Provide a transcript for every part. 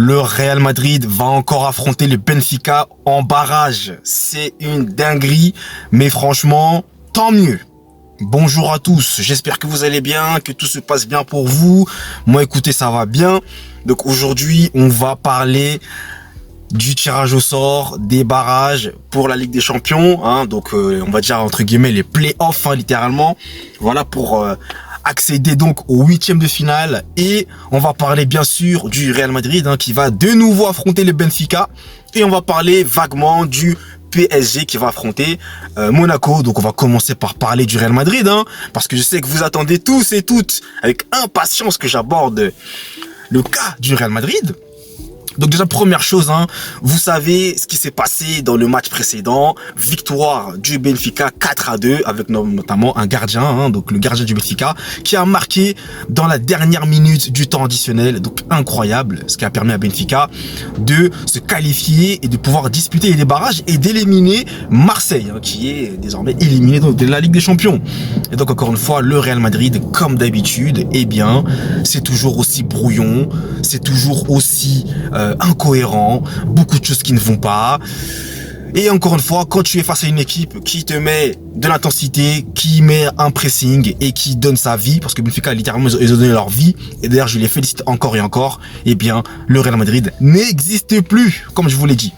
Le Real Madrid va encore affronter le Benfica en barrage. C'est une dinguerie, mais franchement, tant mieux. Bonjour à tous, j'espère que vous allez bien, que tout se passe bien pour vous. Moi, écoutez, ça va bien. Donc aujourd'hui, on va parler du tirage au sort, des barrages pour la Ligue des Champions. Donc, on va dire entre guillemets les playoffs, littéralement. Voilà pour accéder donc au 8e de finale. Et on va parler bien sûr du Real Madrid qui va de nouveau affronter le Benfica. Et on va parler vaguement du PSG qui va affronter Monaco. Donc on va commencer par parler du Real Madrid, parce que je sais que vous attendez tous et toutes avec impatience que j'aborde le cas du Real Madrid. Donc déjà, première chose, vous savez ce qui s'est passé dans le match précédent. Victoire du Benfica 4-2 avec notamment un gardien, donc le gardien du Benfica, qui a marqué dans la dernière minute du temps additionnel. Donc incroyable, ce qui a permis à Benfica de se qualifier et de pouvoir disputer les barrages et d'éliminer Marseille, qui est désormais éliminé de la Ligue des Champions. Et donc encore une fois, le Real Madrid, comme d'habitude, c'est toujours aussi brouillon, c'est toujours aussi incohérent, beaucoup de choses qui ne vont pas. Et encore une fois, quand tu es face à une équipe qui te met de l'intensité, qui met un pressing et qui donne sa vie, parce que Benfica littéralement ils ont donné leur vie, et d'ailleurs je les félicite encore et encore, le Real Madrid n'existe plus, comme je vous l'ai dit.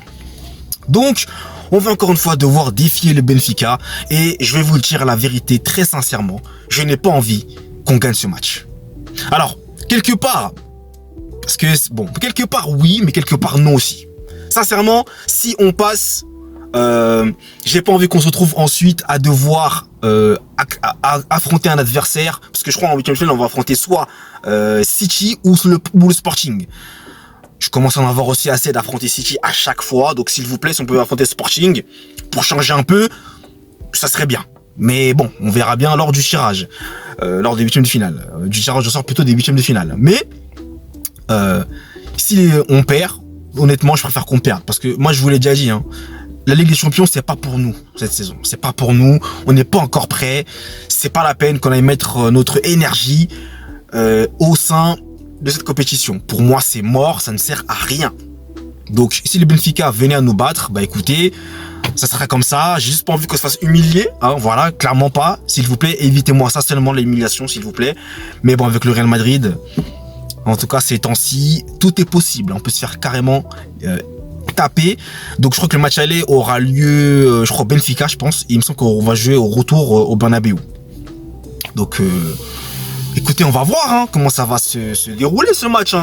Donc on va encore une fois devoir défier le Benfica, et je vais vous dire la vérité très sincèrement, je n'ai pas envie qu'on gagne ce match. Alors, quelque part, parce que, quelque part oui, mais quelque part non aussi. Sincèrement, si on passe, j'ai pas envie qu'on se retrouve ensuite à devoir affronter un adversaire, parce que je crois en 8e de finale, on va affronter soit City ou le Sporting. Je commence à en avoir aussi assez d'affronter City à chaque fois, donc s'il vous plaît, si on peut affronter Sporting, pour changer un peu, ça serait bien. Mais bon, on verra bien lors du tirage, lors des 8e de finale. Du tirage au sort plutôt des 8e de finale. Mais si on perd, honnêtement, je préfère qu'on perde. Parce que moi, je vous l'ai déjà dit, la Ligue des Champions, c'est pas pour nous cette saison. C'est pas pour nous. On n'est pas encore prêt. C'est pas la peine qu'on aille mettre notre énergie au sein de cette compétition. Pour moi, c'est mort. Ça ne sert à rien. Donc, si le Benfica venait à nous battre, écoutez, ça sera comme ça. J'ai juste pas envie qu'on se fasse humilier. Voilà, clairement pas. S'il vous plaît, évitez-moi ça seulement, l'humiliation, s'il vous plaît. Mais bon, avec le Real Madrid, en tout cas, ces temps-ci, tout est possible. On peut se faire carrément taper. Donc, je crois que le match aller aura lieu, je crois, Benfica, je pense. Et il me semble qu'on va jouer au retour au Bernabéu. Donc, écoutez, on va voir comment ça va se dérouler, ce match.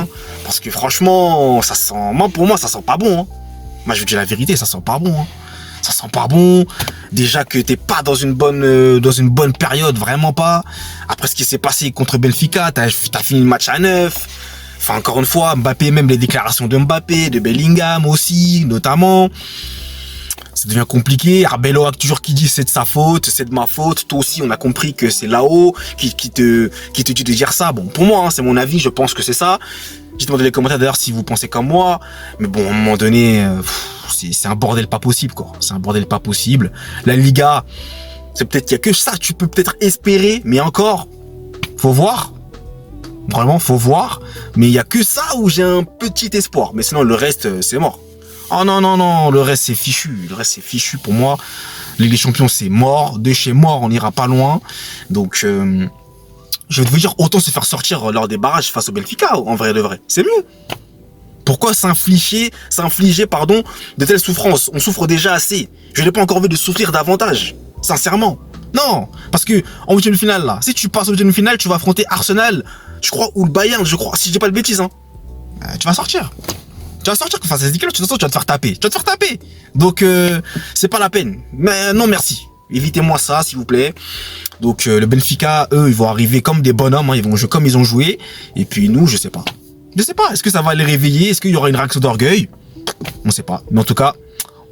Parce que franchement, ça sent... pour moi, ça sent pas bon. Moi, je vous dis la vérité, ça sent pas bon. Ça sent pas bon. Déjà que t'es pas dans une bonne période, vraiment pas. Après ce qui s'est passé contre Benfica, t'as fini le match à 9. Enfin, encore une fois, Mbappé, même les déclarations de Mbappé, de Bellingham aussi, notamment. Ça devient compliqué. Arbeloa toujours qui dit c'est de sa faute, c'est de ma faute. Toi aussi, on a compris que c'est là-haut qui te dit de dire ça. Bon, pour moi, c'est mon avis, je pense que c'est ça. Dites-moi dans les commentaires d'ailleurs si vous pensez comme moi. Mais bon, à un moment donné, c'est un bordel pas possible, quoi. C'est un bordel pas possible. La Liga, c'est peut-être qu'il y a que ça, tu peux peut-être espérer, mais encore, faut voir. Vraiment, faut voir. Mais il y a que ça où j'ai un petit espoir. Mais sinon, le reste, c'est mort. Oh non, le reste, c'est fichu. Le reste, c'est fichu pour moi. Ligue des Champions, c'est mort. De chez mort, on n'ira pas loin. Donc, je vais vous dire, autant se faire sortir lors des barrages face au Benfica, en vrai de vrai. C'est mieux. Pourquoi s'infliger, de telles souffrances? On souffre déjà assez. Je n'ai pas encore envie de souffrir davantage. Sincèrement. Non. Parce que, en 8e de finale, là, si tu passes au 8e de finale, tu vas affronter Arsenal, je crois, ou le Bayern, je crois, si je dis pas de bêtises, tu vas sortir. Tu vas sortir, face à cette équipe-là, tu vas te faire taper. Donc, c'est pas la peine. Mais non, merci. Évitez-moi ça, s'il vous plaît. Donc, le Benfica, eux, ils vont arriver comme des bonhommes, ils vont jouer comme ils ont joué. Et puis, nous, je sais pas. Est-ce que ça va les réveiller? Est-ce qu'il y aura une réaction d'orgueil? On sait pas. Mais en tout cas,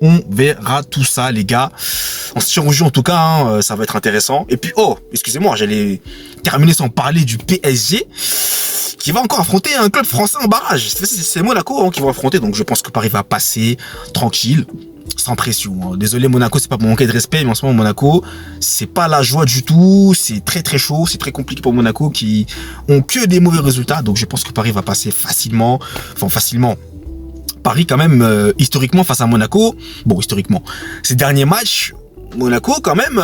on verra tout ça, les gars. On se tient au jeu, en tout cas, ça va être intéressant. Et puis, excusez-moi, j'allais terminer sans parler du PSG, qui va encore affronter un club français en barrage. C'est Monaco qui va affronter, donc je pense que Paris va passer tranquille, sans pression. Désolé Monaco, c'est pas pour manquer de respect, mais en ce moment Monaco, c'est pas la joie du tout, c'est très très chaud, c'est très compliqué pour Monaco qui ont que des mauvais résultats, donc je pense que Paris va passer facilement, Paris quand même, historiquement face à Monaco, bon historiquement, ces derniers matchs, Monaco quand même,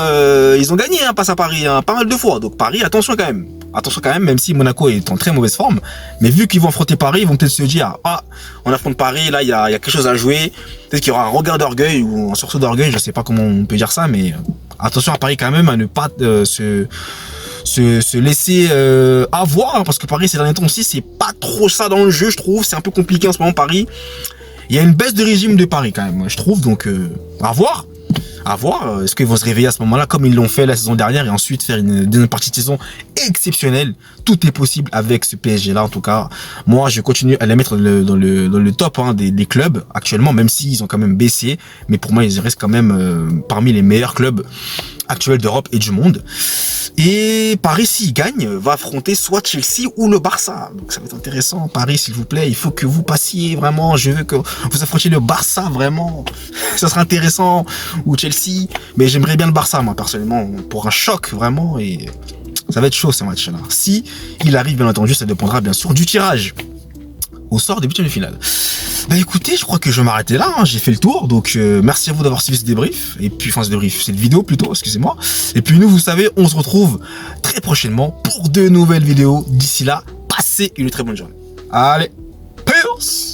ils ont gagné hein, face à Paris, hein, pas mal de fois. Donc Paris, attention quand même. Attention quand même, même si Monaco est en très mauvaise forme. Mais vu qu'ils vont affronter Paris, ils vont peut-être se dire, ah, on affronte Paris, là, il y a quelque chose à jouer. Peut-être qu'il y aura un regard d'orgueil ou un sursaut d'orgueil, je sais pas comment on peut dire ça, mais attention à Paris quand même, à ne pas se laisser avoir, hein, parce que Paris ces derniers temps aussi, c'est pas trop ça dans le jeu, je trouve. C'est un peu compliqué en ce moment, Paris. Il y a une baisse de régime de Paris quand même, je trouve, donc à voir. À voir, est-ce qu'ils vont se réveiller à ce moment-là comme ils l'ont fait la saison dernière et ensuite faire une deuxième partie de saison exceptionnelle. Tout est possible avec ce PSG-là en tout cas. Moi, je continue à les mettre dans le top hein, des clubs actuellement, même s'ils ont quand même baissé. Mais pour moi, ils restent quand même parmi les meilleurs clubs actuels d'Europe et du monde. Et Paris, s'il gagne, va affronter soit Chelsea ou le Barça. Donc ça va être intéressant. Paris, s'il vous plaît, il faut que vous passiez vraiment. Je veux que vous affrontiez le Barça, vraiment. Ça sera intéressant. Ou Chelsea. Mais j'aimerais bien le Barça, moi, personnellement, pour un choc, vraiment. Et ça va être chaud, ce match-là. Si il arrive, bien entendu, ça dépendra bien sûr du tirage au sort des huitièmes de finale. Bah écoutez, je crois que je vais m'arrêter là, hein. J'ai fait le tour, donc merci à vous d'avoir suivi ce débrief, et puis, enfin ce débrief, cette vidéo plutôt, excusez-moi, et puis nous, vous savez, on se retrouve très prochainement pour de nouvelles vidéos, d'ici là, passez une très bonne journée. Allez, peace.